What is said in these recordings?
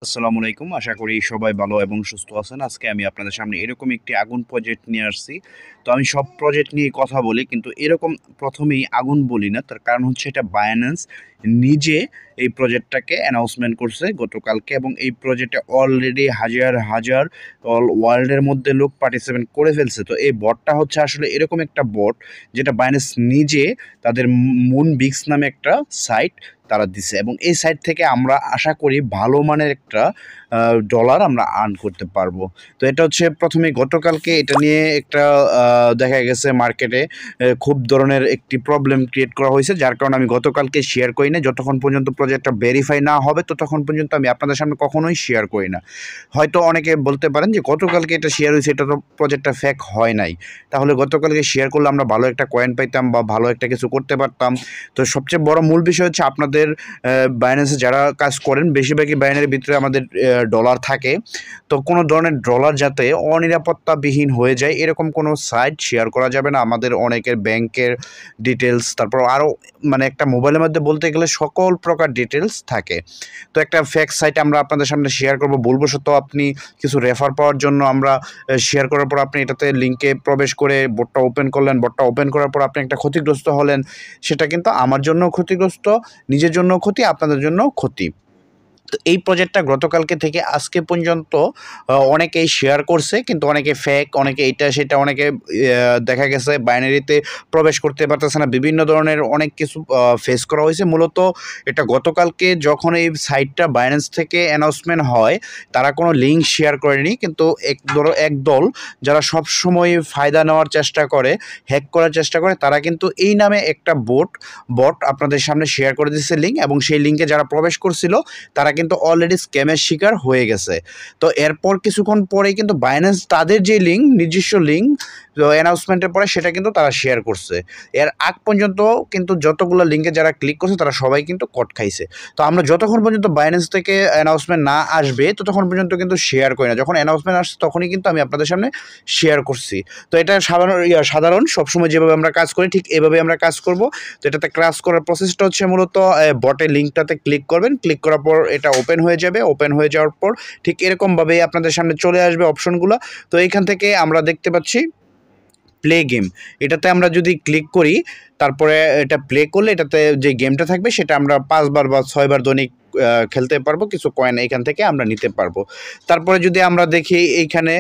আসসালামু আলাইকুম। আশা করি সবাই ভালো এবং সুস্থ আছেন। আজকে আমি আপনাদের সামনে এরকম একটি আগুন প্রজেক্ট নিয়ে আসছি। তো আমি সব প্রজেক্ট নিয়ে কথা বলি কিন্তু এরকম ১ম এই আগুন বলি না। তার কারণ হচ্ছে এটা Binance নিজে এই প্রজেক্টটাকে অ্যানাউন্সমেন্ট করছে গতকালকে এবং এই প্রজেক্টে অলরেডি হাজার, হাজার ওয়ার্ল্ডের মধ্যে লোক পার্টিসিপেট করে ফেলছে। তো এই বটটা হচ্ছে আসলে এরকম একটা বট যেটা Binance নিজে তাদের মুনবিক্স নামে একটা সাইট তারা দিছে এবং এই সাইট থেকে আমরা আশা করি ভালো মানের একটা ডলার আমরা আর্ন করতে পারবো। তো এটা হচ্ছে প্রথমে গতকালকে এটা নিয়ে একটা দেখা গেছে মার্কেটে খুব ধরনের একটি প্রবলেম ক্রিয়েট করা হয়েছে, যার কারণে আমি গতকালকে শেয়ার করি না। যতক্ষণ পর্যন্ত প্রজেক্টটা ভেরিফাই না হবে ততক্ষণ পর্যন্ত আমি আপনাদের সামনে কখনোই শেয়ার করি না। হয়তো অনেকে বলতে পারেন যে গতকালকে এটা শেয়ার হয়েছে, এটা তো প্রজেক্টটা ফেক হয় নাই, তাহলে গতকালকে শেয়ার করলে আমরা ভালো একটা কয়েন পাইতাম বা ভালো একটা কিছু করতে পারতাম। তো সবচেয়ে বড় মূল বিষয় হচ্ছে আপনাদের বাইন্যান্সে যারা কাজ করেন বেশিরভাগই বাইনারির ভিতরে আমাদের ডলার থাকে। তো কোনো ধরনের ডলার যাতে অনিরাপত্তাবিহীন হয়ে যায় এরকম কোনো সাইট শেয়ার করা যাবে না। আমাদের অনেকের ব্যাংকের ডিটেলস, তারপর আরও মানে একটা মোবাইলের মধ্যে বলতে গেলে সকল প্রকার ডিটেলস থাকে। তো একটা ফেক সাইট আমরা আপনাদের সামনে শেয়ার করব, ভুলবশত আপনি কিছু রেফার পাওয়ার জন্য আমরা শেয়ার করার পর আপনি এটাতে লিঙ্কে প্রবেশ করে বোটটা ওপেন করলেন, বোটটা ওপেন করার পর আপনি একটা ক্ষতিগ্রস্ত হলেন, সেটা কিন্তু আমার জন্য ক্ষতিগ্রস্ত, নিজের জন্য ক্ষতি, আপনাদের জন্য ক্ষতি। তো এই প্রজেক্টটা গতকালকে থেকে আজকে পর্যন্ত অনেকেই শেয়ার করছে, কিন্তু অনেকে ফেক, অনেকে এটা সেটা, অনেকে দেখা গেছে বাইনারিতে প্রবেশ করতে পারতেছে না, বিভিন্ন ধরনের অনেক কিছু ফেস করা হয়েছে। মূলত এটা গতকালকে যখন এই সাইটটা বাইন্যান্স থেকে অ্যানাউন্সমেন্ট হয় তারা কোনো লিঙ্ক শেয়ার করেনি, কিন্তু একদল যারা সবসময় ফায়দা নেওয়ার চেষ্টা করে, হ্যাক করার চেষ্টা করে, তারা কিন্তু এই নামে একটা বট আপনাদের সামনে শেয়ার করে দিচ্ছে লিঙ্ক, এবং সেই লিঙ্কে যারা প্রবেশ করছিল তারা কিন্তু অলরেডি স্ক্যামের শিকার হয়ে গেছে। তো এরপর কিছুক্ষণ পরেই কিন্তু বাইন্যান্স তাদের যে লিঙ্ক, নিজস্ব লিঙ্ক অ্যানাউন্সমেন্টের পরে সেটা কিন্তু তারা শেয়ার করছে। এর আগ পর্যন্ত কিন্তু যতগুলো লিঙ্কে যারা ক্লিক করছে তারা সবাই কিন্তু কট খাইছে। তো আমরা যতক্ষণ পর্যন্ত বাইন্যান্স থেকে অ্যানাউন্সমেন্ট না আসবে ততক্ষণ পর্যন্ত কিন্তু শেয়ার করি না। যখন অ্যানাউন্সমেন্ট আসছে তখনই কিন্তু আমি আপনাদের সামনে শেয়ার করছি। তো এটা সাধারণ সবসময় যেভাবে আমরা কাজ করি ঠিক এভাবে আমরা কাজ করব। তো এটাতে ক্লাস করার প্রসেসটা হচ্ছে মূলত বটের লিঙ্কটাতে ক্লিক করবেন, ক্লিক করার পর এটা ওপেন হয়ে যাবে। ওপেন হয়ে যাওয়ার পর ঠিক এরকমভাবেই আপনাদের সামনে চলে আসবে অপশনগুলো। তো এইখান থেকে আমরা দেখতে পাচ্ছি প্লে গেম, এটাতে আমরা যদি ক্লিক করি তারপরে এটা প্লে করলে এটাতে যে গেমটা থাকবে সেটা আমরা ৫ বার বা ৬ বার দৈনিক খেলতে পারবো, কিছু কয়েন এইখান থেকে আমরা নিতে পারবো। তারপরে যদি আমরা দেখি এইখানে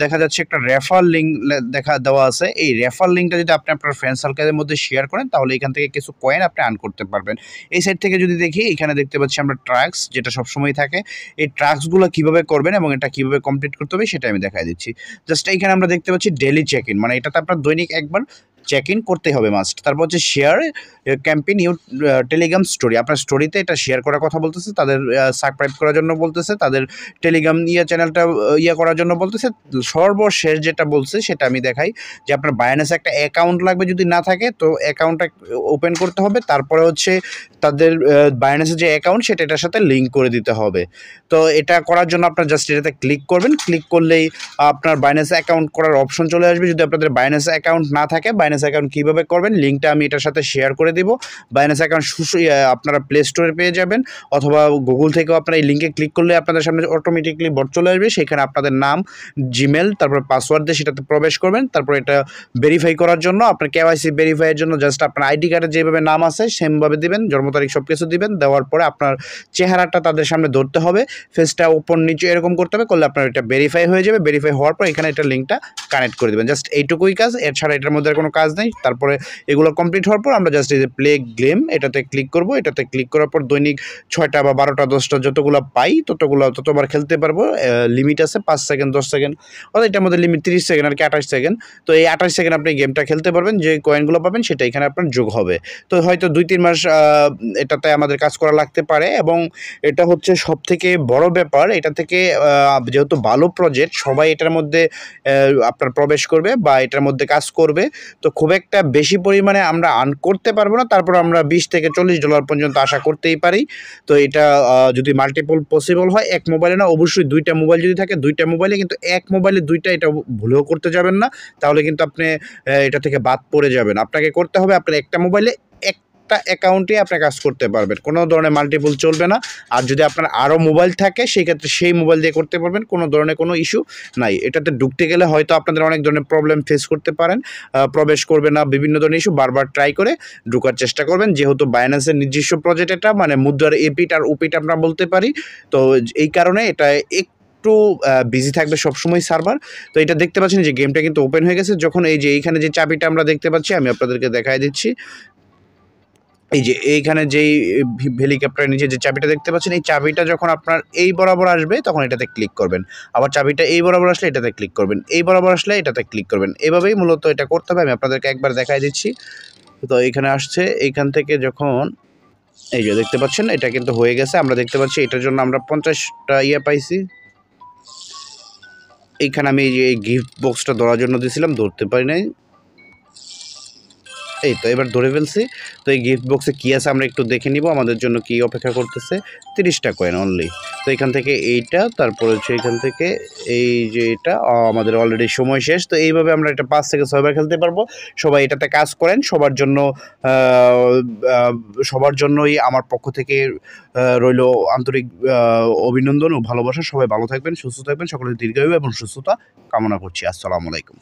দেখা যাচ্ছে একটা রেফার লিঙ্ক দেখা দেওয়া আছে। এই রেফার লিঙ্কটা যদি আপনি আপনার ফ্রেন্ড সার্কেলের মধ্যে শেয়ার করেন তাহলে এখান থেকে কিছু কয়েন আপনি আর্ন করতে পারবেন। এই সাইড থেকে যদি দেখি এখানে দেখতে পাচ্ছি আমরা ট্রাক্স, যেটা সবসময় থাকে। এই ট্রাক্সগুলো কীভাবে করবেন এবং এটা কীভাবে কমপ্লিট করতে হবে সেটা আমি দেখাই দিচ্ছি। জাস্ট এইখানে আমরা দেখতে পাচ্ছি ডেইলি চেক ইন, মানে এটাতে আপনার দৈনিক একবার চেক ইন করতে হবে মাস্ট। তারপর হচ্ছে share campaign you Telegram story, আপনার স্টোরিতে এটা শেয়ার করার কথা বলতেছে, তাদের সাবস্ক্রাইব করার জন্য বলতেছে, তাদের টেলিগ্রাম চ্যানেলটা করার জন্য বলতেছে। সর্বশেষ যেটা বলছে সেটা আমি দেখাই, যে আপনার বাইন্যান্সে একটা অ্যাকাউন্ট লাগবে, যদি না থাকে তো অ্যাকাউন্টটা ওপেন করতে হবে। তারপরে হচ্ছে তাদের বাইন্যান্সের যে অ্যাকাউন্ট সেটা এটার সাথে লিঙ্ক করে দিতে হবে। তো এটা করার জন্য আপনার জাস্ট এটাতে ক্লিক করবেন, ক্লিক করলেই আপনার বাইন্যান্স অ্যাকাউন্ট করার অপশন চলে আসবে। যদি আপনাদের বাইন্যান্স অ্যাকাউন্ট না থাকে, বাইন্যান্স অ্যাকাউন্ট কীভাবে করবেন লিঙ্কটা আমি এটার সাথে শেয়ার করে দিব। বাইন্যান্স অ্যাকাউন্ট আপনারা প্লে স্টোরে পেয়ে যাবেন, অথবা গুগল থেকেও আপনারা এই লিঙ্কে ক্লিক করলে আপনাদের সামনে অটোমেটিকলি বট চলে আসবে। সেখানে আপনাদের নাম, জিমেল, তারপর পাসওয়ার্ড দিয়ে সেটাতে প্রবেশ করবেন। তারপর এটা ভেরিফাই করার জন্য আপনার কেওয়াইসি ভেরিফাইয়ের জন্য জাস্ট আপনার আইডি কার্ডে যেভাবে নাম আছে সেমভাবে দিবেন, জন্ম তারিখ সব কিছু দিবেন। দেওয়ার পরে আপনার চেহারাটা তাদের সামনে ধরতে হবে, ফেসটা উপর নিচে এরকম করতে হবে, করলে আপনার এটা ভেরিফাই হয়ে যাবে। ভেরিফাই হওয়ার পর এখানে এটা লিঙ্কটা কানেক্ট করে দেবেন। জাস্ট এইটুকুই কাজ, এছাড়া এটার মধ্যে আর কোনো কাজ নেই। তারপরে এগুলো কমপ্লিট হওয়ার পর আমরা জাস্ট এই যে প্লে গেম এটাতে ক্লিক করব। এটাতে ক্লিক করার পর দৈনিক ৬টা বা ১২টা ১০টা যতগুলো পাই ততবার খেলতে পারবো। লিমিট আছে ৫ সেকেন্ড, 10 সেকেন্ড, অর্থাৎ এটার মধ্যে লিমিট ৩০ সেকেন্ড আর কি ২৮ সেকেন্ড। তো এই ২৮ সেকেন্ড আপনি গেমটা খেলতে পারবেন, যে কয়েনগুলো পাবেন সেটা এখানে আপনার যোগ হবে। তো হয়তো ২-৩ মাস এটাতে আমাদের কাজ করা লাগতে পারে, এবং এটা হচ্ছে সবথেকে বড় ব্যাপার। এটা থেকে যেহেতু ভালো প্রজেক্ট, সবাই এটার মধ্যে আপনার প্রবেশ করবে বা এটার মধ্যে কাজ করবে। তো খুব একটা বেশি পরিমাণে আমরা আর্ন করতে পারবো না, তারপর আমরা $20 থেকে $40 পর্যন্ত আশা করতেই পারি। তো এটা যদি মাল্টিপল পসিবল হয়, এক মোবাইলে না, অবশ্যই 2টা মোবাইল যদি থাকে 2টা মোবাইলে, কিন্তু এক মোবাইলে 2টা এটা ভুলেও করতে যাবেন না, তাহলে কিন্তু আপনি এটা থেকে বাদ পড়ে যাবেন। আপনাকে করতে হবে আপনার একটা মোবাইলে একটা অ্যাকাউন্টে আপনি কাজ করতে পারবেন, কোনো ধরনের মাল্টিপল চলবে না। আর যদি আপনার আরও মোবাইল থাকে সেই ক্ষেত্রে সেই মোবাইল দিয়ে করতে পারবেন, কোনো ধরনের কোনো ইস্যু নাই। এটাতে ঢুকতে গেলে হয়তো আপনাদের অনেক ধরনের প্রবলেম ফেস করতে পারেন, প্রবেশ করবে না, বিভিন্ন ধরনের ইস্যু, বারবার ট্রাই করে ঢোকার চেষ্টা করবেন। যেহেতু বাইন্যান্সের নিজস্ব প্রজেক্ট এটা, মানে মুদ্রার এপিট আর ওপিট আমরা বলতে পারি, তো এই কারণে এটা একটু বিজি থাকবে সবসময় সার্ভার। তো এটা দেখতে পাচ্ছেন যে গেমটা কিন্তু ওপেন হয়ে গেছে। যখন এই যে এইখানে যে চাবিটা আমরা দেখতে পাচ্ছি, আমি আপনাদেরকে দেখাই দিচ্ছি। এই যে এইখানে যেই হেলিকপ্টারের নিচে যে চাবিটা দেখতে পাচ্ছেন, এই চাবিটা যখন আপনার এই বরাবর আসবে তখন এটাতে ক্লিক করবেন। আবার চাবিটা এই বরাবর আসলে এটাতে ক্লিক করবেন, এই বরাবর আসলে এটাতে ক্লিক করবেন। এভাবেই মূলত এটা করতে হবে। আমি আপনাদেরকে একবার দেখাই দিচ্ছি। তো এইখানে আসছে, এইখান থেকে যখন এই যে দেখতে পাচ্ছেন এটা কিন্তু হয়ে গেছে। আমরা দেখতে পাচ্ছি এটার জন্য আমরা 50টা পাইছি। এইখানে আমি এই যে এই গিফট বক্সটা ধরার জন্য দিয়েছিলাম, ধরতে পারি নাই। এই তো এবার ধরে ফেলছি। তো এই গিফট বক্সে কী আছে আমরা একটু দেখে নিব, আমাদের জন্য কী অপেক্ষা করতেছে। 30টা কয়েন অনলি। তো এখান থেকে এইটা, তারপরে হচ্ছে এখান থেকে এই যে এটা, আমাদের অলরেডি সময় শেষ। তো এইভাবে আমরা এটা 5 থেকে 6 বার খেলতে পারবো। সবাই এটাতে কাজ করেন। সবার জন্যই আমার পক্ষ থেকে রইল আন্তরিক অভিনন্দন ও ভালোবাসা। সবাই ভালো থাকবেন, সুস্থ থাকবেন, সকলের দীর্ঘায়ু এবং সুস্থতা কামনা করছি। আসসালামু আলাইকুম।